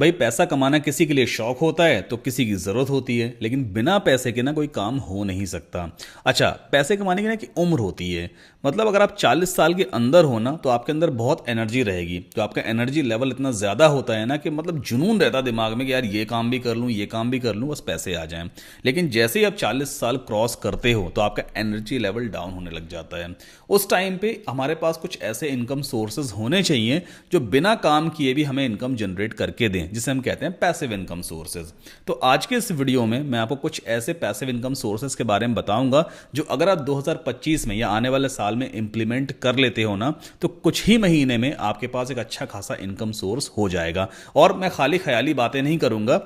भाई पैसा कमाना किसी के लिए शौक होता है तो किसी की ज़रूरत होती है, लेकिन बिना पैसे के ना कोई काम हो नहीं सकता। अच्छा, पैसे कमाने की ना एक उम्र होती है। मतलब अगर आप 40 साल के अंदर हो ना तो आपके अंदर बहुत एनर्जी रहेगी, तो आपका एनर्जी लेवल इतना ज़्यादा होता है ना कि मतलब जुनून रहता दिमाग में कि यार ये काम भी कर लूँ, ये काम भी कर लूँ, बस पैसे आ जाएं। लेकिन जैसे ही आप 40 साल क्रॉस करते हो तो आपका एनर्जी लेवल डाउन होने लग जाता है। उस टाइम पे हमारे पास कुछ ऐसे इनकम सोर्सेज होने चाहिए जो बिना काम किए भी हमें इनकम जनरेट करके दें, जिसे हम कहते हैं पैसिव इनकम सोर्सेज। तो आज के इस वीडियो में मैं आपको कुछ ऐसे पैसिव इनकम सोर्सेज के बारे में बताऊंगा जो अगर आप 2025 में या आने वाले साल में इंप्लीमेंट कर लेते हो ना तो कुछ ही महीने में आपके पास एक अच्छा खासा इनकम सोर्स हो जाएगा। और मैं खाली ख्याली बातें नहीं करूंगा,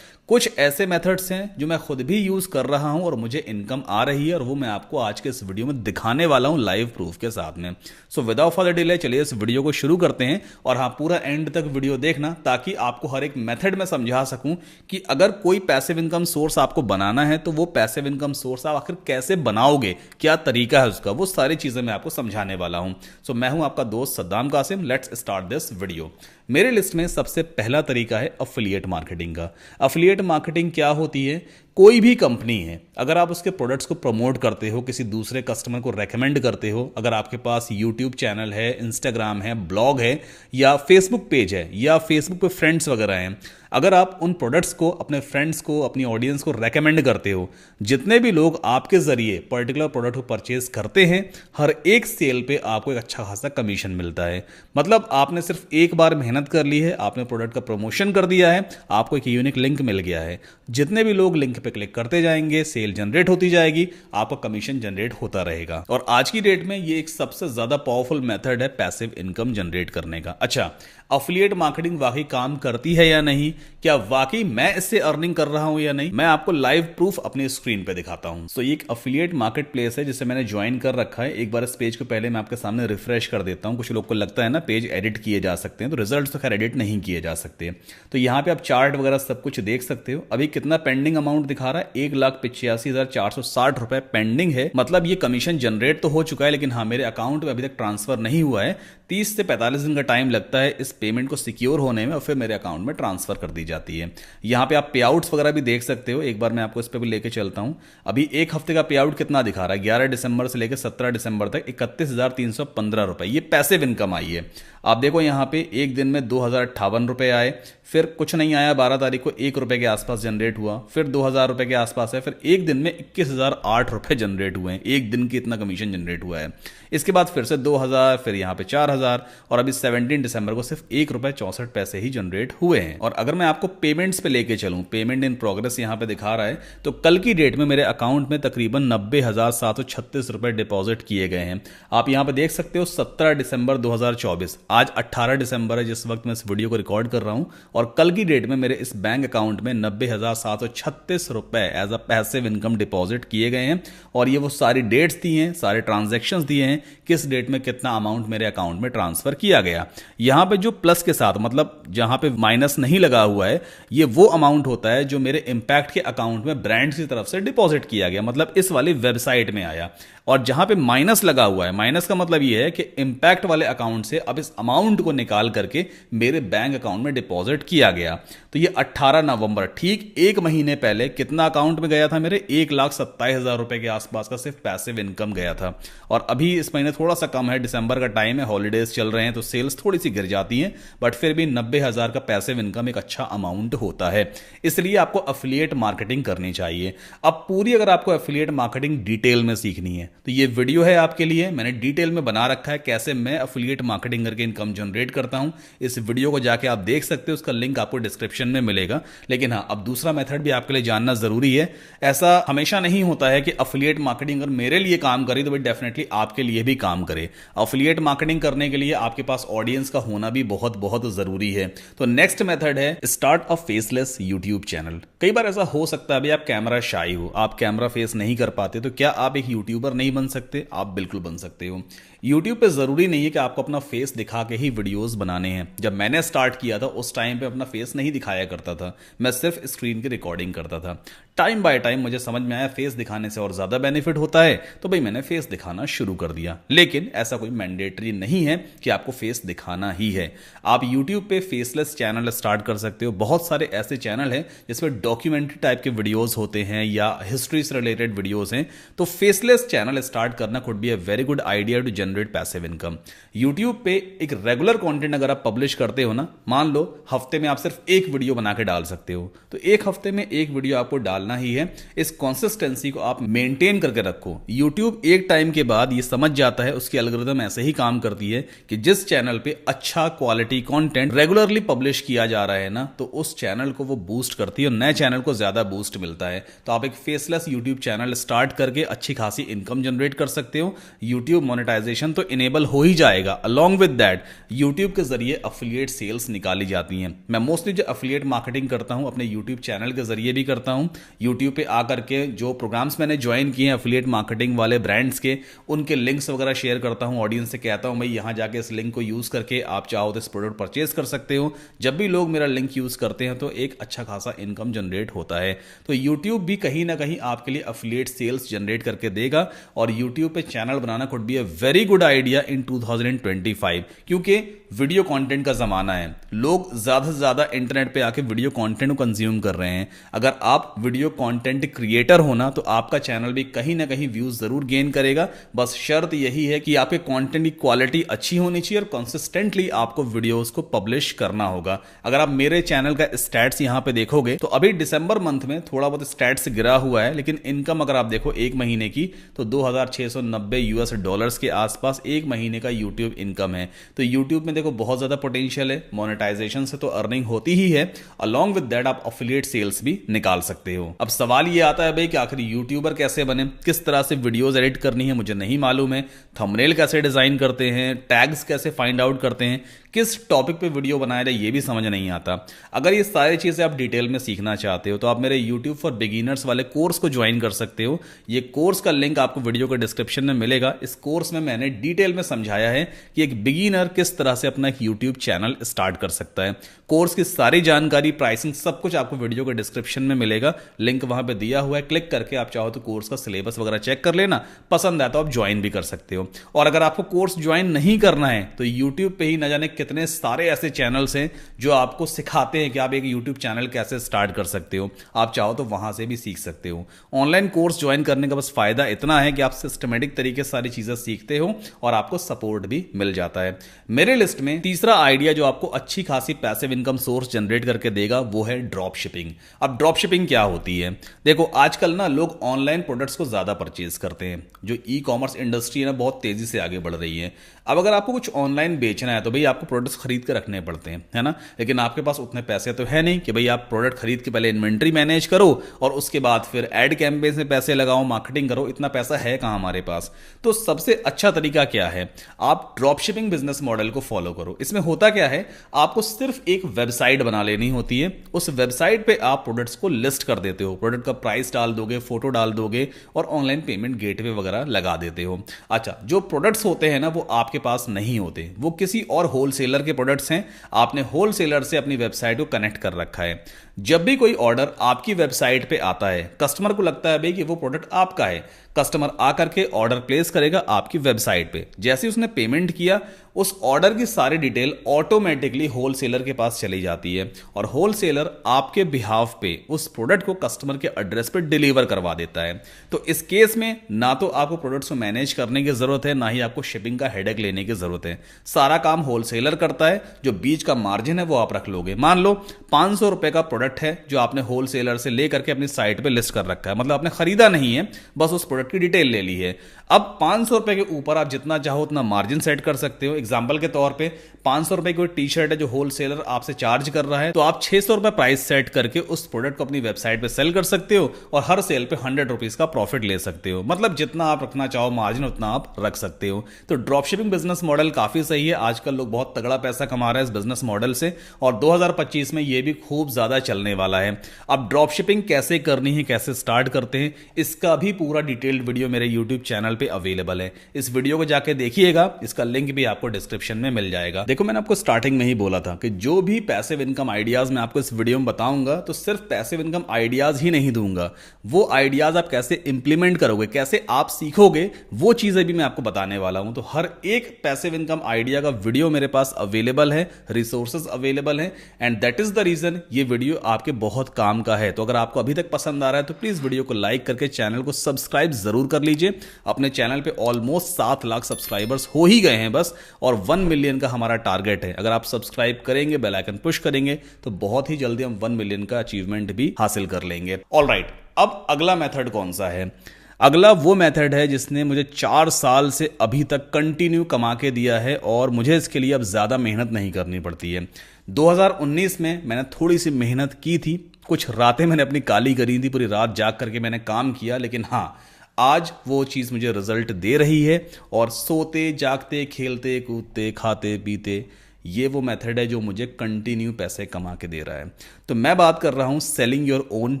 कुछ ऐसे मेथड्स हैं जो मैं खुद भी यूज कर रहा हूं और मुझे इनकम आ रही है, और वो मैं आपको आज के इस वीडियो में दिखाने वाला हूं लाइव प्रूफ के साथ में। सो विदाउट फर्दर डिले चलिए इस वीडियो को शुरू करते हैं। और हाँ, पूरा एंड तक वीडियो देखना ताकि आपको हर एक मेथड में समझा सकूं कि अगर कोई पैसिव इनकम सोर्स आपको बनाना है तो वो पैसिव इनकम सोर्स आप आखिर कैसे बनाओगे, क्या तरीका है उसका, वो सारी चीजें मैं आपको समझाने वाला हूं। सो मैं हूं आपका दोस्त Saddam Kasim. Let's start this video. मेरे लिस्ट में सबसे पहला तरीका है अफिलिएट मार्केटिंग का। अफिलिएट मार्केटिंग क्या होती है? कोई भी कंपनी है, अगर आप उसके प्रोडक्ट्स को प्रमोट करते हो, किसी दूसरे कस्टमर को रेकमेंड करते हो, अगर आपके पास यूट्यूब चैनल है, इंस्टाग्राम है, ब्लॉग है या फेसबुक पेज है या फेसबुक पे फ्रेंड्स वगैरह हैं, अगर आप उन प्रोडक्ट्स को अपने फ्रेंड्स को, अपनी ऑडियंस को रेकमेंड करते हो, जितने भी लोग आपके जरिए पर्टिकुलर प्रोडक्ट को परचेज करते हैं, हर एक सेल पे आपको एक अच्छा खासा कमीशन मिलता है। मतलब आपने सिर्फ एक बार मेहनत कर ली है, आपने प्रोडक्ट का प्रमोशन कर दिया है, आपको एक यूनिक लिंक मिल गया है, जितने भी लोग लिंक पे क्लिक करते जाएंगे सेल जनरेट होती जाएगी, आपका कमीशन जनरेट होता रहेगा। और आज की डेट में ये एक सबसे ज्यादा पावरफुल मेथड है पैसिव इनकम जनरेट करने का। अच्छा, अफिलिएट मार्केटिंग वाकई काम करती है या नहीं, क्या वाकई मैं इससे अर्निंग कर रहा हूं या नहीं, मैं आपको लाइव प्रूफ अपनी स्क्रीन पे दिखाता हूं। सो ये एक अफिलिएट मार्केट प्लेस है जिसे मैंने ज्वाइन कर रखा है। एक बार इस पेज को पहले मैं आपके सामने रिफ्रेश कर देता हूं। कुछ लोग को लगता है ना पेज एडिट किए जा सकते हैं, तो रिजल्ट तो खैर एडिट नहीं किए जा सकते। तो यहां पे आप चार्ट वगैरह सब कुछ देख सकते हो। अभी कितना पेंडिंग अमाउंट दिखा रहा है? 1,85,460 रुपए पेंडिंग है। मतलब ये कमीशन जनरेट तो हो चुका है, लेकिन हाँ, मेरे अकाउंट में अभी तक ट्रांसफर नहीं हुआ है। 30 से 45 दिन का टाइम लगता है इस पेमेंट को सिक्योर होने में, और फिर मेरे अकाउंट में ट्रांसफर कर दी जाती है। यहां पे आप पे आउट्स वगैरह भी देख सकते हो। एक बार मैं आपको इस पे भी लेके चलता हूं। अभी एक हफ्ते का पे आउट कितना दिखा रहा है? 11 दिसंबर से लेकर 17 दिसंबर तक 31,315 रुपए ये पैसिव इनकम आई है। आप देखो यहाँ पे एक दिन में 2,058 रुपए आए, फिर कुछ नहीं आया, 12 तारीख को 1 रुपए के आसपास जनरेट हुआ, फिर 2,000 रुपए के आसपास है, फिर एक दिन में 21,008 रुपए जनरेट हुए हैं। एक दिन की इतना कमीशन जनरेट हुआ है। इसके बाद फिर से 2,000, फिर यहाँ पे 4,000, और अभी 17 दिसंबर को सिर्फ 1 रुपए 64 पैसे ही जनरेट हुए हैं। और अगर मैं आपको पेमेंट्स पे लेके चलूं, पेमेंट इन प्रोग्रेस यहाँ पे दिखा रहा है, तो कल की डेट में मेरे अकाउंट में तकरीबन 90,736 रुपए डिपॉजिट किए गए हैं। आप यहाँ पे देख सकते हो 17 दिसंबर 2024, आज 18 दिसंबर है जिस वक्त मैं इस वीडियो को रिकॉर्ड कर रहा हूं, और कल की डेट में मेरे इस बैंक अकाउंट में 90,736 रुपए as a passive income deposit किए गए हैं। और ये वो सारी डेट्स दी हैं, सारे ट्रांजैक्शंस दिए हैं, किस डेट में कितना अमाउंट मेरे अकाउंट में ट्रांसफर किया गया। यहां पे जो प्लस के साथ, मतलब जहां पे माइनस नहीं लगा हुआ है, ये वो अमाउंट होता है जो मेरे इंपैक्ट के अकाउंट में ब्रांड की तरफ से डिपॉजिट किया गया, मतलब इस वाली वेबसाइट में आया। और जहां पे माइनस लगा हुआ है, माइनस का मतलब ये है कि इंपैक्ट वाले अकाउंट से अब इस अमाउंट को निकाल करके मेरे बैंक अकाउंट में डिपॉजिट किया गया। तो ये 18 नवंबर, ठीक एक महीने पहले कितना अकाउंट में गया था मेरे? 1,27,000 रुपए के आसपास का सिर्फ पैसिव इनकम गया था। और अभी इस महीने थोड़ा सा कम है, दिसंबर का टाइम है, हॉलीडेज चल रहे हैं तो सेल्स थोड़ी सी गिर जाती हैं, बट फिर भी 90,000 का पैसिव इनकम एक अच्छा अमाउंट होता है। इसलिए आपको अफिलिएट मार्केटिंग करनी चाहिए। अब पूरी अगर आपको अफिलिएट मार्केटिंग डिटेल में सीखनी है तो ये वीडियो है आपके लिए। मैंने डिटेल में बना रखा है कैसे मैं अफिलिएट मार्केटिंग करके इनकम जनरेट करता हूं। इस वीडियो को जाके आप देख सकते हो, उसका लिंक आपको डिस्क्रिप्शन में मिलेगा। लेकिन हाँ, अब दूसरा मेथड भी आपके लिए जानना जरूरी है। ऐसा हमेशा नहीं होता है कि अफिलिएट मार्केटिंग अगर मेरे लिए काम करे तो भाई डेफिनेटली आपके लिए भी काम करे। अफिलिएट मार्केटिंग करने के लिए आपके पास ऑडियंस का होना भी बहुत बहुत जरूरी है। तो नेक्स्ट मेथड है start a faceless YouTube channel. कई बार ऐसा हो सकता है अभी आप कैमरा शाई हो, आप कैमरा फेस नहीं कर पाते, तो क्या आप एक यूट्यूबर नहीं बन सकते? आप बिल्कुल बन सकते हो। यूट्यूब पे ज़रूरी नहीं है कि आपको अपना फेस दिखा के ही वीडियोस बनाने हैं। जब मैंने स्टार्ट किया था उस टाइम पे अपना फेस नहीं दिखाया करता था, मैं सिर्फ स्क्रीन की रिकॉर्डिंग करता था। टाइम बाय टाइम मुझे समझ में आया फेस दिखाने से और ज़्यादा बेनिफिट होता है, तो भाई मैंने फेस दिखाना शुरू कर दिया। लेकिन ऐसा कोई मैंडेटरी नहीं है कि आपको फेस दिखाना ही है। आप यूट्यूब पे फेसलेस चैनल स्टार्ट कर सकते हो। बहुत सारे ऐसे चैनल हैं जिसमें डॉक्यूमेंट्री टाइप के वीडियोस होते हैं या हिस्ट्री से रिलेटेड वीडियोस हैं, तो फेसलेस चैनल स्टार्ट करना could be a very good idea to generate passive income. YouTube पे एक रेगुलर कंटेंट अगर आप पब्लिश करते हो ना, मान लो हफ्ते में आप सिर्फ एक वीडियो बना के डाल सकते हो, तो एक हफ्ते में एक वीडियो आपको डालना ही है। इस कंसिस्टेंसी को आप मेंटेन करके रखो। यूट्यूब एक टाइम के बाद ये समझ जाता है, उसकी एल्गोरिथम ऐसे ही काम करती है कि जिस चैनल पे अच्छा क्वालिटी कंटेंट रेगुलरली पब्लिश किया जा रहा है ना, तो उस चैनल को वो बूस्ट करती है और नए चैनल को ज्यादा बूस्ट मिलता है। तो आप एक फेसलेस यूट्यूब चैनल स्टार्ट करके अच्छी खासी इनकम जनरेट कर सकते हो। यूट्यूब मोनेटाइजेशन तो इनेबल हो ही जाएगा। अलॉन्ग विद दैट यूट्यूब के जरिए अफिलिएट सेल्स निकाली जाती हैं। मैं मोस्टली जो अफिलिएट मार्केटिंग करता हूं अपने यूट्यूब चैनल के जरिए भी करता हूं। यूट्यूब पे आकर के जो प्रोग्राम्स मैंने ज्वाइन किए हैं अफिलिएट मार्केटिंग वाले ब्रांड्स के, उनके लिंक्स वगैरह शेयर करता हूं। ऑडियंस से कहता हूं भाई यहां जाके इस लिंक को यूज करके आप चाहो तो इस प्रोडक्ट परचेज कर सकते हो। जब भी लोग मेरा लिंक यूज करते हैं तो एक अच्छा खासा इनकम जनरेट होता है। तो यूट्यूब भी कहीं ना कहीं आपके लिए अफिलिएट सेल्स जनरेट करके देगा और यूट्यूब पे channel banana could be a very good idea in 2025, क्योंकि वीडियो कंटेंट का जमाना है। लोग ज्यादा से ज्यादा इंटरनेट पे आके वीडियो कंटेंट को कंज्यूम कर रहे हैं। अगर आप वीडियो कंटेंट क्रिएटर होना तो आपका चैनल भी कहीं ना कहीं व्यूज जरूर गेन करेगा। बस शर्त यही है कि आपके कंटेंट की क्वालिटी अच्छी होनी चाहिए और कंसिस्टेंटली आपको वीडियोस को पब्लिश करना होगा। अगर आप मेरे चैनल का स्टैट्स यहां पे देखोगे तो अभी दिसंबर मंथ में थोड़ा बहुत स्टैट्स गिरा हुआ है, लेकिन इनकम अगर आप देखो एक महीने की तो $2690 के आसपास एक महीने का यूट्यूब इनकम है। तो यूट्यूब में देखो बहुत ज्यादा पोटेंशियल है। मोनेटाइजेशन से तो अर्निंग होती ही है, अलॉन्ग विद दैट आप अफिलिएट सेल्स भी निकाल सकते हो। अब सवाल ये आता है भाई कि आखिर यूट्यूबर कैसे बने, किस तरह से वीडियोस एडिट करनी है मुझे नहीं मालूम है, थंबनेल कैसे डिजाइन करते हैं, टैग्स कैसे फाइंड आउट करते हैं, किस टॉपिक पे वीडियो बनाया जाए ये भी समझ नहीं आता। अगर ये सारी चीजें आप डिटेल में सीखना चाहते हो तो आप मेरे YouTube फॉर बिगिनर्स वाले कोर्स को ज्वाइन कर सकते हो। ये कोर्स का लिंक आपको वीडियो के डिस्क्रिप्शन में मिलेगा। इस कोर्स में मैंने डिटेल में समझाया है कि एक बिगिनर किस तरह से अपना एक YouTube चैनल स्टार्ट कर सकता है। कोर्स की सारी जानकारी, प्राइसिंग, सब कुछ आपको वीडियो के डिस्क्रिप्शन में मिलेगा। लिंक वहां पे दिया हुआ है, क्लिक करके आप चाहो तो कोर्स का सिलेबस वगैरह चेक कर लेना। पसंद आया तो आप ज्वाइन भी कर सकते हो। और अगर आपको कोर्स ज्वाइन नहीं करना है तो यूट्यूब पे ही न जाने कितने सारे ऐसे चैनल्स हैं जो आपको सिखाते हैं कि आप एक यूट्यूब चैनल कैसे स्टार्ट कर सकते हो। आप चाहो तो वहां से भी सीख सकते हो। ऑनलाइन कोर्स ज्वाइन करने का बस फायदा इतना है कि आप सिस्टमेटिक तरीके से सारी चीजें सीखते हो और आपको सपोर्ट भी मिल जाता है। मेरे लिस्ट में तीसरा आइडिया जो आपको अच्छी खासी पैसिव इनकम सोर्स जनरेट करके देगा वो है ड्रॉप शिपिंग। अब ड्रॉप शिपिंग क्या होती है? देखो आजकल ना लोग ऑनलाइन प्रोडक्ट्स को ज्यादा परचेज करते हैं। जो ई कॉमर्स इंडस्ट्री है ना बहुत तेजी से आगे बढ़ रही है। अब अगर आपको कुछ ऑनलाइन बेचना है तो भाई आपको प्रोडक्ट्स खरीद के रखने पड़ते हैं, है ना। लेकिन आपके पास उतने पैसे तो है नहीं कि भाई आप प्रोडक्ट खरीद के पहले इन्वेंट्री मैनेज करो और उसके बाद फिर एड कैंपेन में पैसे लगाओ, मार्केटिंग करो। इतना पैसा है कहां हमारे पास। तो सबसे अच्छा तरीका क्या है? आप ड्रॉप शिपिंग बिजनेस मॉडल को फॉलो करो। इसमें होता क्या है, आपको सिर्फ एक वेबसाइट बना लेनी होती है। उस वेबसाइट पे आप प्रोडक्ट्स को लिस्ट कर देते हो, प्रोडक्ट का प्राइस डाल दोगे, फोटो डाल दोगे और ऑनलाइन पेमेंट गेटवे वगैरह लगा देते हो। अच्छा, जो प्रोडक्ट्स होते हैं ना वो आपके पास नहीं होते, वो किसी और होलसेलर के प्रोडक्ट्स हैं। आपने होलसेलर से अपनी वेबसाइट को कनेक्ट कर रखा है। जब भी कोई ऑर्डर आपकी वेबसाइट पे आता है, कस्टमर को लगता है भाई कि वो प्रोडक्ट आपका है। कस्टमर आकर के ऑर्डर प्लेस करेगा आपकी वेबसाइट पे। जैसे उसने पेमेंट किया, उस ऑर्डर की सारी डिटेल ऑटोमेटिकली होलसेलर के पास चली जाती है और होलसेलर आपके बिहाफ पे उस प्रोडक्ट को कस्टमर के एड्रेस पे डिलीवर करवा देता है। तो इस केस में ना तो आपको प्रोडक्ट्स को मैनेज करने की जरूरत है, ना ही आपको शिपिंग का हेडेक लेने की जरूरत है। सारा काम होलसेलर करता है। जो बीच का मार्जिन है वो आप रख लोगे। मान लो 500 रुपए का प्रोडक्ट है जो आपने होलसेलर से लेकर के अपनी साइट पे लिस्ट कर रखा है, मतलब आपने खरीदा नहीं है, बस उस प्रोडक्ट की डिटेल ले ली है। अब 500 रुपए के ऊपर आप जितना चाहो उतना मार्जिन सेट कर सकते हो। एग्जांपल के तौर पे 500 रुपए की टी शर्ट है जो होलसेलर आपसे चार्ज कर रहा है, तो आप 600 रुपए प्राइस सेट करके उस प्रोडक्ट को अपनी वेबसाइट पे सेल कर सकते हो और हर सेल पे 100 रुपीज का प्रॉफिट ले सकते हो। मतलब जितना आप रखना चाहो मार्जिन उतना आप रख सकते हो। तो ड्रॉप शिपिंग बिजनेस मॉडल काफी सही है। आजकल लोग बहुत तगड़ा पैसा कमा रहे हैं इस बिजनेस मॉडल से और 2025 में यह भी खूब ज्यादा चलने वाला है। है। अब ड्रॉप शिपिंग कैसे करनी है, कैसे स्टार्ट करते हैं, इसका भी पूरा डिटेल्ड वीडियो मेरे यूट्यूब चैनल पे अवेलेबल है। इस वीडियो को जाके देखिएगा, इसका लिंक भी आपको डिस्क्रिप्शन में मिल जाएगा। देखो मैंने आपको स्टार्टिंग में ही बोला था कि जो भी पैसिव इनकम आइडियाज मैं आपको इस वीडियो में बताऊंगा तो सिर्फ पैसिव इनकम आइडियाज ही नहीं दूंगा, वो आइडियाज आप कैसे इंप्लीमेंट करोगे, कैसे आप सीखोगे, वो चीजें भी मैं आपको बताने वाला हूं। तो हर एक पैसिव इनकम आइडिया का वीडियो मेरे पास अवेलेबल है, रिसोर्सेज अवेलेबल है, and that is the reason ये वीडियो आपके बहुत काम का है। तो अगर आपको अभी तक पसंद आ रहा है तो प्लीज वीडियो को लाइक करके चैनल को सब्सक्राइब जरूर कर लीजिए। अपने चैनल पे ऑलमोस्ट 7 लाख सब्सक्राइबर्स हो ही गए हैं बस, और 1 मिलियन का हमारा टारगेट है। अगर आप सब्सक्राइब करेंगे, बेल आइकन पुश करेंगे तो बहुत ही जल्दी हम 1 मिलियन का अचीवमेंट भी हासिल कर लेंगे। ऑलराइट, अब अगला मेथड कौन सा है? अगला वो मेथड है जिसने मुझे 4 साल से अभी तक कंटिन्यू कमा के दिया है और मुझे इसके लिए अब ज्यादा मेहनत नहीं करनी पड़ती है। 2019 में मैंने थोड़ी सी मेहनत की थी, कुछ रातें मैंने अपनी काली करी थी, पूरी रात जाग करके मैंने काम किया, लेकिन हाँ आज वो चीज़ मुझे रिजल्ट दे रही है। और सोते जागते खेलते कूदते खाते पीते ये वो मेथड है जो मुझे कंटिन्यू पैसे कमा के दे रहा है। तो मैं बात कर रहा हूं selling your own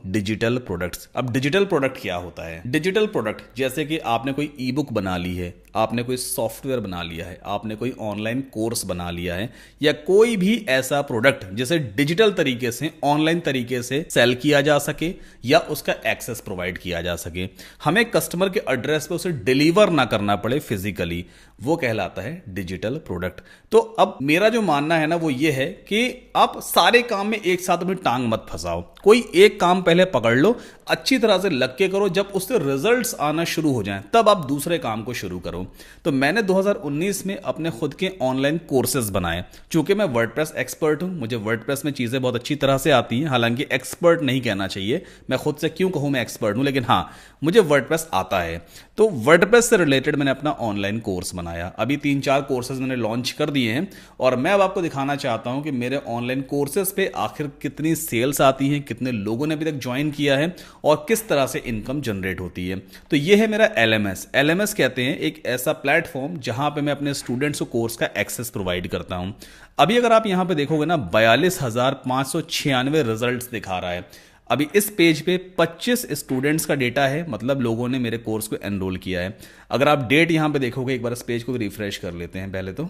digital products. अब डिजिटल प्रोडक्ट क्या होता है? डिजिटल प्रोडक्ट जैसे कि आपने कोई ई बुक बना ली है, आपने कोई सॉफ्टवेयर बना लिया है, आपने कोई ऑनलाइन कोर्स बना लिया है, या कोई भी ऐसा प्रोडक्ट जिसे डिजिटल तरीके से, ऑनलाइन तरीके से सेल किया जा सके या उसका एक्सेस प्रोवाइड किया जा सके, हमें कस्टमर के एड्रेस पे उसे डिलीवर ना करना पड़े फिजिकली, वो कहलाता है डिजिटल प्रोडक्ट। तो अब मेरा जो मानना है ना वो ये है कि आप सारे काम में एक साथ अपनी टांग मत फंसाओ, कोई एक काम पहले पकड़ लो, अच्छी तरह से लग के करो, जब उससे रिजल्ट्स आना शुरू हो जाएं तब आप दूसरे काम को शुरू करो। तो मैंने 2019 में अपने खुद के ऑनलाइन कोर्सेज बनाए। चूंकि मैं वर्डप्रेस एक्सपर्ट हूं, मुझे वर्डप्रेस में चीजें बहुत अच्छी तरह से आती हैं, हालांकि एक्सपर्ट नहीं कहना चाहिए, मैं खुद से क्यों कहूं मैं एक्सपर्ट हूं, लेकिन हाँ मुझे वर्डप्रेस आता है। तो वर्डप्रेस से रिलेटेड मैंने अपना ऑनलाइन कोर्स बनाया। अभी 3-4 कोर्सेज मैंने लॉन्च कर दिए हैं और मैं अब आपको दिखाना चाहता हूं कि मेरे ऑनलाइन कोर्सेज पे आखिर कितनी सेल्स आती हैं, कितने लोगों ने अभी तक ज्वाइन किया है और किस तरह से इनकम जनरेट होती है। तो ये है मेरा एलएमएस। एलएमएस कहते हैं एक ऐसा प्लेटफॉर्म जहां पे मैं अपने स्टूडेंट्स को कोर्स का एक्सेस प्रोवाइड करता हूं। अभी अगर आप यहां पे देखोगे ना 42,596 रिजल्ट्स दिखा रहा है। अभी इस पेज पे 25 स्टूडेंट्स का डेटा है, मतलब लोगों ने मेरे कोर्स को एनरोल किया है। अगर आप डेट यहां पे देखोगे, एक बार इस पेज को रिफ्रेश कर लेते हैं पहले तो।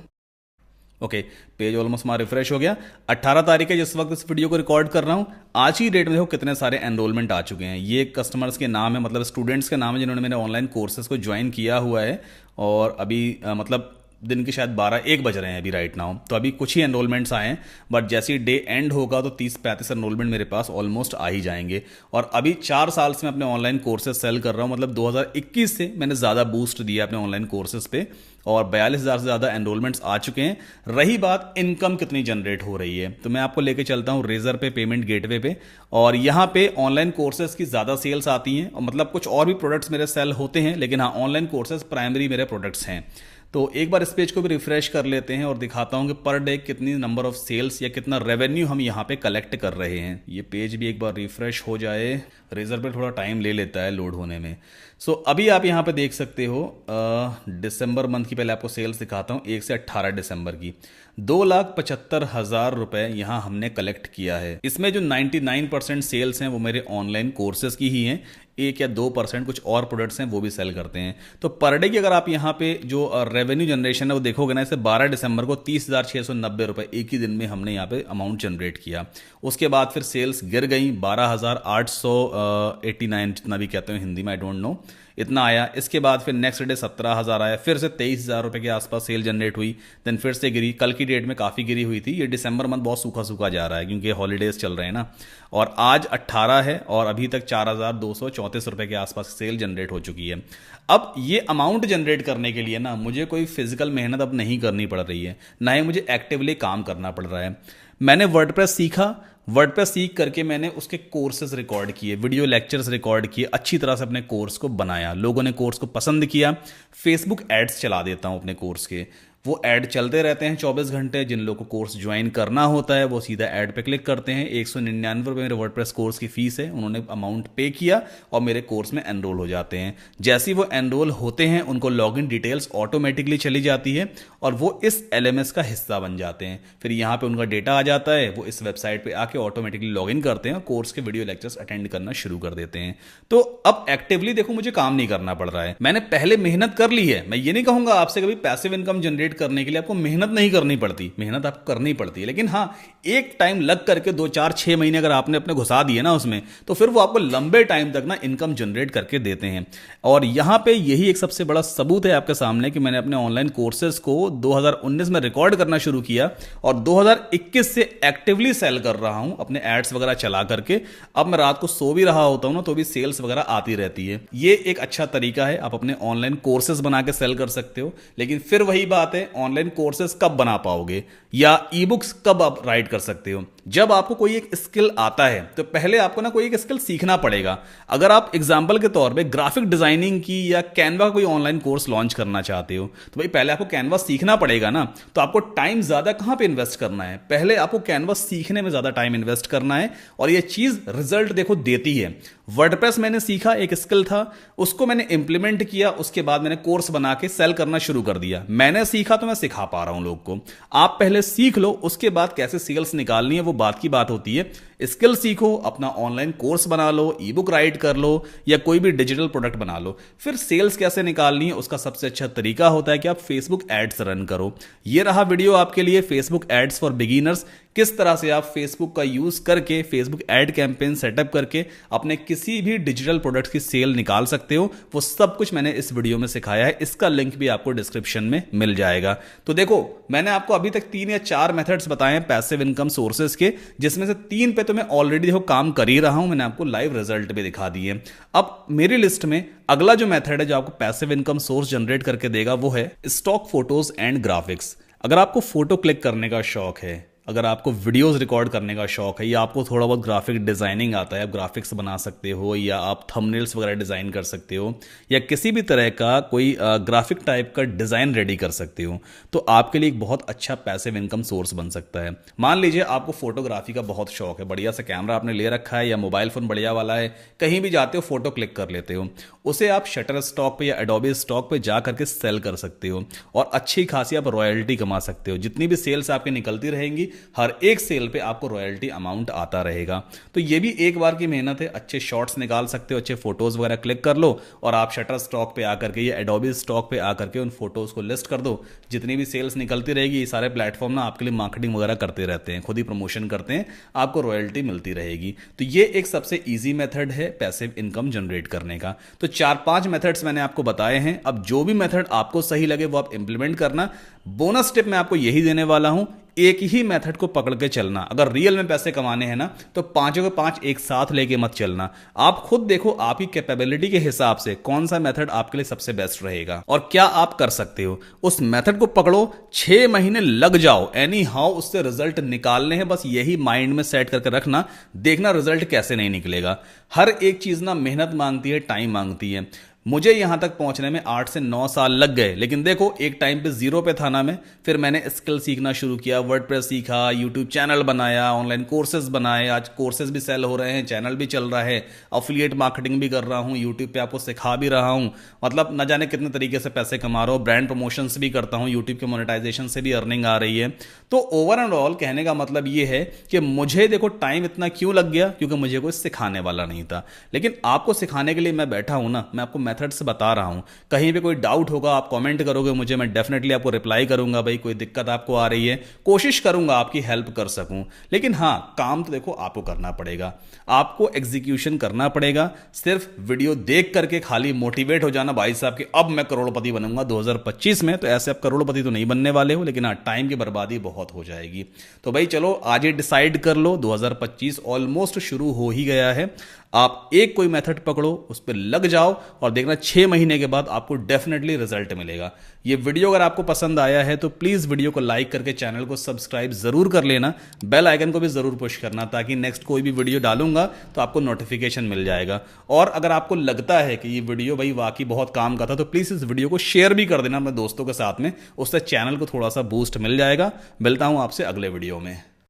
ओके, पेज ऑलमोस्ट हमारा रिफ्रेश हो गया। 18 तारीख है जिस वक्त इस वीडियो को रिकॉर्ड कर रहा हूं। आज ही डेट में देखो कितने सारे एनरोलमेंट आ चुके हैं। ये कस्टमर्स के नाम है, मतलब स्टूडेंट्स के नाम है जिन्होंने मेरे ऑनलाइन कोर्सेज को ज्वाइन किया हुआ है। और अभी मतलब दिन के शायद 12-1 बज रहे हैं अभी राइट नाउ। तो अभी कुछ ही एनरोलमेंट्स आए हैं, बट जैसे ही डे एंड होगा तो 30-35 एनरोलमेंट मेरे पास ऑलमोस्ट आ ही जाएंगे। और अभी 4 साल से मैं अपने ऑनलाइन कोर्सेज सेल कर रहा हूं, मतलब 2021 से मैंने ज़्यादा बूस्ट दिया अपने ऑनलाइन कोर्सेज पे और 42,000 से ज़्यादा एनरोलमेंट्स आ चुके हैं। रही बात इनकम कितनी जनरेट हो रही है, तो मैं आपको लेके चलता हूं रेजर पे, पेमेंट गेटवे पे। और यहां पे ऑनलाइन कोर्सेज की ज़्यादा सेल्स आती हैं, मतलब कुछ और भी प्रोडक्ट्स मेरे सेल होते हैं, लेकिन हाँ ऑनलाइन कोर्सेज प्राइमरी मेरे प्रोडक्ट्स हैं। तो एक बार इस पेज को भी रिफ्रेश कर लेते हैं और दिखाता हूं कि पर डे कितनी नंबर ऑफ सेल्स या कितना रेवेन्यू हम यहां पे कलेक्ट कर रहे हैं। ये पेज भी एक बार रिफ्रेश हो जाए, रेजर पे थोड़ा टाइम ले लेता है लोड होने में। सो अभी आप यहां पे देख सकते हो दिसंबर मंथ की पहले आपको सेल्स दिखाता हूं, 1 से 18 दिसंबर की 2,75,000 रुपए यहां हमने कलेक्ट किया है। इसमें जो 99% सेल्स हैं वो मेरे ऑनलाइन कोर्सेज की ही हैं, 1 या 2% कुछ और प्रोडक्ट्स हैं वो भी सेल करते हैं। तो पर डे की अगर आप यहाँ पे जो रेवेन्यू जनरेशन है वो देखोगे ना, इसे 12 दिसंबर को 30,690 रुपए एक ही दिन में हमने यहाँ पे अमाउंट जनरेट किया। उसके बाद फिर सेल्स गिर गई, 12,889 जितना भी कहते हैं हिंदी में, आई डोंट नो, इतना आया। इसके बाद फिर नेक्स्ट डे 17,000 आया, फिर से 23,000 रुपए के आसपास सेल जनरेट हुई, देन फिर से गिरी। कल की डेट में काफ़ी गिरी हुई थी। ये दिसंबर मंथ बहुत सूखा सूखा जा रहा है क्योंकि हॉलीडेज चल रहे हैं ना। और आज 18 है और अभी तक 4,234 रुपए के आसपास सेल जनरेट हो चुकी है। अब ये अमाउंट जनरेट करने के लिए ना मुझे कोई फिजिकल मेहनत अब नहीं करनी पड़ रही है, ना ही मुझे एक्टिवली काम करना पड़ रहा है। मैंने वर्डप्रेस सीखा, वर्डप्रेस सीख करके मैंने उसके कोर्सेज रिकॉर्ड किए, वीडियो लेक्चर्स रिकॉर्ड किए, अच्छी तरह से अपने कोर्स को बनाया, लोगों ने कोर्स को पसंद किया। फेसबुक एड्स चला देता हूं अपने कोर्स के, वो ऐड चलते रहते हैं 24 घंटे। जिन लोगों को कोर्स ज्वाइन करना होता है वो सीधा ऐड पे क्लिक करते हैं। 199 रुपये मेरे वर्डप्रेस कोर्स की फीस है, उन्होंने अमाउंट पे किया और मेरे कोर्स में एनरोल हो जाते हैं। जैसे ही वो एनरोल होते हैं उनको लॉगिन डिटेल्स ऑटोमेटिकली चली जाती है और वो इस एलएमएस का हिस्सा बन जाते हैं। फिर यहाँ पे उनका डेटा आ जाता है, वो इस वेबसाइट पे आके ऑटोमेटिकली लॉगिन करते हैं और कोर्स के वीडियो लेक्चर्स अटेंड करना शुरू कर देते हैं। तो अब एक्टिवली देखो मुझे काम नहीं करना पड़ रहा है, मैंने पहले मेहनत कर ली है। मैं ये नहीं कहूंगा आपसे कभी पैसिव इनकम जनरेट करने के लिए आपको मेहनत नहीं करनी पड़ती, मेहनत आपको करनी पड़ती है, लेकिन हाँ एक टाइम लग करके 2 4 6 महीने अगर आपने अपने घुसा दिए ना उसमें, तो फिर वो आपको लंबे टाइम तक ना इनकम जनरेट करके देते हैं। और यहां पे यही एक सबसे बड़ा सबूत है आपके सामने कि मैंने अपने ऑनलाइन कोर्सेज को 2019 में रिकॉर्ड करना शुरू किया और 2021 से एक्टिवली सेल कर रहा हूं अपने एड्स वगैरह चला करके। अब मैं रात को सो भी रहा होता हूं ना तो भी सेल्स वगैरह आती रहती है। ये एक अच्छा तरीका है, आप अपने ऑनलाइन कोर्सेज बना के सेल कर सकते हो। लेकिन फिर वही बात है, ऑनलाइन कोर्सेज कब बना पाओगे या ई बुक्स कब आप राइट कर सकते हो? जब आपको कोई एक स्किल आता है तो पहले आपको ना कोई एक स्किल सीखना पड़ेगा। अगर आप एग्जांपल के तौर पे ग्राफिक डिजाइनिंग की या कैनवा का कोई ऑनलाइन कोर्स लॉन्च करना चाहते हो तो भाई पहले आपको कैनवा सीखना पड़ेगा ना। तो आपको टाइम ज्यादा कहां पे इन्वेस्ट करना है? पहले आपको कैनवा सीखने में ज्यादा टाइम इन्वेस्ट करना है और यह चीज रिजल्ट देखो देती है। वर्डप्रेस मैंने सीखा, एक स्किल था, उसको मैंने इंप्लीमेंट किया, उसके बाद मैंने कोर्स बना के सेल करना शुरू कर दिया। मैंने सीखा तो मैं सिखा पा रहा हूं लोग को। आप पहले सीख लो, उसके बाद कैसे सेल्स निकालनी है वो बात की बात होती है। स्किल सीखो, अपना ऑनलाइन कोर्स बना लो, ई बुक राइट कर लो या कोई भी डिजिटल प्रोडक्ट बना लो। फिर सेल्स कैसे निकालनी है उसका सबसे अच्छा तरीका होता है कि आप फेसबुक एड्स रन करो। ये रहा वीडियो आपके लिए, फेसबुक एड्स फॉर बिगिनर्स। किस तरह से आप फेसबुक का यूज करके फेसबुक एड कैंपेन सेटअप करके अपने किसी भी डिजिटल प्रोडक्ट की सेल निकाल सकते हो, वो सब कुछ मैंने इस वीडियो में सिखाया है। इसका लिंक भी आपको डिस्क्रिप्शन में मिल जाएगा। तो देखो मैंने आपको अभी तक 3 या 4 मेथड्स बताए हैं पैसिव इनकम सोर्सेज के, जिसमें से 3 पे तो मैं ऑलरेडी देखो काम कर ही रहा हूं, मैंने आपको लाइव रिजल्ट भी दिखा दिए। अब मेरी लिस्ट में अगला जो मेथड है जो आपको पैसिव इनकम सोर्स जनरेट करके देगा वो है स्टॉक फोटोज एंड ग्राफिक्स। अगर आपको फोटो क्लिक करने का शौक है, अगर आपको वीडियोस रिकॉर्ड करने का शौक है या आपको थोड़ा बहुत ग्राफिक डिजाइनिंग आता है, आप ग्राफिक्स बना सकते हो या आप थंबनेल्स वगैरह डिजाइन कर सकते हो या किसी भी तरह का कोई ग्राफिक टाइप का डिजाइन रेडी कर सकते हो, तो आपके लिए एक बहुत अच्छा पैसिव इनकम सोर्स बन सकता है। मान लीजिए आपको फोटोग्राफी का बहुत शौक है, बढ़िया सा कैमरा आपने ले रखा है या मोबाइल फोन बढ़िया वाला है, कहीं भी जाते हो फोटो क्लिक कर लेते हो, उसे आप शटर स्टॉक पे या एडोबी स्टॉक पे जा करके सेल कर सकते हो और अच्छी खासी आप रॉयल्टी कमा सकते हो। जितनी भी सेल्स आपकी निकलती रहेंगी, हर एक सेल पे आपको रॉयल्टी अमाउंट आता रहेगा। तो ये भी एक बार की मेहनत है, अच्छे शॉट्स निकाल सकते हो, अच्छे फोटोज वगैरह क्लिक कर लो और आप शटर स्टॉक पे आकर के या एडोबी स्टॉक पे आकर के उन फोटोज को लिस्ट कर दो। जितनी भी सेल्स निकलती रहेगी, ये सारे प्लेटफॉर्म ना आपके लिए मार्केटिंग वगैरह करते रहते हैं, खुद ही प्रमोशन करते हैं, आपको रॉयल्टी मिलती रहेगी। तो ये एक सबसे ईजी मेथड है पैसिव इनकम जनरेट करने का। तो 4-5 मेथड्स मैंने आपको बताए हैं। अब जो भी मेथड आपको सही लगे वो आप इंप्लीमेंट करना। बोनस टिप मैं आपको यही देने वाला हूं, एक ही मेथड को पकड़ के चलना। अगर रियल में पैसे कमाने हैं ना तो 5 के 5 एक साथ लेके मत चलना। आप खुद देखो आपकी कैपेबिलिटी के हिसाब से कौन सा मेथड आपके लिए सबसे बेस्ट रहेगा और क्या आप कर सकते हो। उस मेथड को पकड़ो, 6 महीने लग जाओ, एनी हाउ उससे रिजल्ट निकालने हैं, बस यही माइंड में सेट करके रखना। देखना रिजल्ट कैसे नहीं निकलेगा। हर एक चीज ना मेहनत मांगती है, टाइम मांगती है। मुझे यहां तक पहुंचने में 8 से 9 साल लग गए, लेकिन देखो एक टाइम पे जीरो पे था ना मैं। फिर मैंने स्किल सीखना शुरू किया, वर्डप्रेस सीखा, यूट्यूब चैनल बनाया, ऑनलाइन कोर्सेज बनाए, आज कोर्सेज भी सेल हो रहे हैं, चैनल भी चल रहा है, अफिलिएट मार्केटिंग भी कर रहा हूं, यूट्यूब पे आपको सिखा भी रहा हूं, मतलब न जाने कितने तरीके से पैसे कमा रहा हूं, ब्रांड प्रमोशंस भी करता हूं, यूट्यूब के मोनेटाइजेशन से भी अर्निंग आ रही है। तो ओवर एंड ऑल कहने का मतलब ये है कि मुझे देखो टाइम इतना क्यों लग गया, क्योंकि मुझे कोई सिखाने वाला नहीं था। लेकिन आपको सिखाने के लिए मैं बैठा हूं ना, मैं आपको मेथड से बता रहा हूं। कहीं पे कोई डाउट होगा आप कमेंट करोगे मुझे, मैं डेफिनेटली आपको रिप्लाई करूंगा। भाई कोई दिक्कत आपको आ रही है, कोशिश करूंगा आपकी हेल्प कर सकूं। लेकिन हां, काम तो देखो आपको करना पड़ेगा, आपको एग्जीक्यूशन करना पड़ेगा। सिर्फ वीडियो देख करके खाली मोटिवेट हो जाना भाई साहब कि अब मैं करोड़पति बनूंगा 2025 में, तो ऐसे आप करोड़पति तो नहीं बनने वाले हो, लेकिन हाँ टाइम की बर्बादी बहुत हो जाएगी। तो भाई चलो आज ही डिसाइड कर लो, 2025 ऑलमोस्ट शुरू हो ही गया है। आप एक कोई मेथड पकड़ो, उस पर लग जाओ और देखना 6 महीने के बाद आपको डेफिनेटली रिजल्ट मिलेगा। ये वीडियो अगर आपको पसंद आया है तो प्लीज़ वीडियो को लाइक करके चैनल को सब्सक्राइब ज़रूर कर लेना, बेल आइकन को भी ज़रूर पुश करना, ताकि नेक्स्ट कोई भी वीडियो डालूंगा तो आपको नोटिफिकेशन मिल जाएगा। और अगर आपको लगता है कि ये वीडियो भाई वाकई बहुत काम का था तो प्लीज़ इस वीडियो को शेयर भी कर देना अपने दोस्तों के साथ में, उससे चैनल को थोड़ा सा बूस्ट मिल जाएगा। मिलता हूँ आपसे अगले वीडियो में।